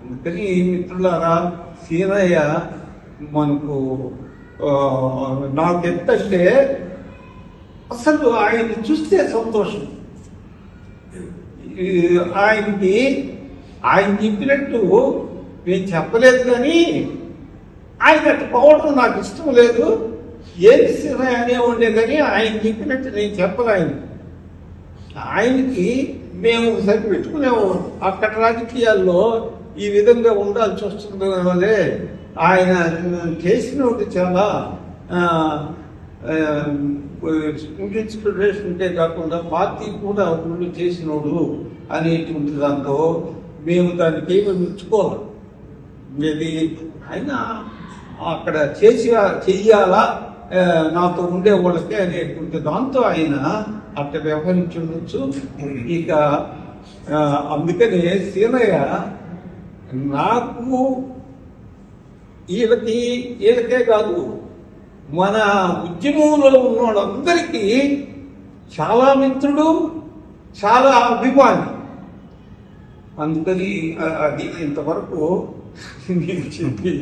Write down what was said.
అందుకని మిత్రులారా, సీనయ్య మనకు నాకు ఎంతంటే అసలు ఆయన చూస్తే సంతోషం. ఆయనకి ఆయన చెప్పినట్టు నేను చెప్పలేదు, కానీ ఆయన అట్లా పోవడం నాకు ఇష్టం లేదు. ఏది సీనయ్య అనేవాడే కానీ ఆయన చెప్పినట్టు నేను చెప్పలే. ఆయనకి మేము సరి పెట్టుకునేవాళ్ళం. అక్కడ రాజకీయాల్లో ఈ విధంగా ఉండాల్సి వస్తుంది వల్లే ఆయన చేసినోటి చాలా స్టూడెంట్స్ ఫెడరేషన్ ఉంటే కాకుండా పార్టీ కూడా వాళ్ళు చేసినోడు అనేటువంటి దాంతో మేము దానికి ఏమి మెచ్చుకోవాలి. ఇది ఆయన అక్కడ చెయ్యాలా నాతో ఉండే వాళ్ళకి అనేటువంటి దాంతో ఆయన అట్లా వ్యవహరించి ఉండొచ్చు. ఇక అందుకనే సీనయ్య నాకు వీళ్ళకే కాదు, మన ఉద్యమంలో ఉన్న వాళ్ళందరికీ చాలా మిత్రుడు, చాలా అభిమాని. అందుకని అది ఇంతవరకు నేను చెప్పి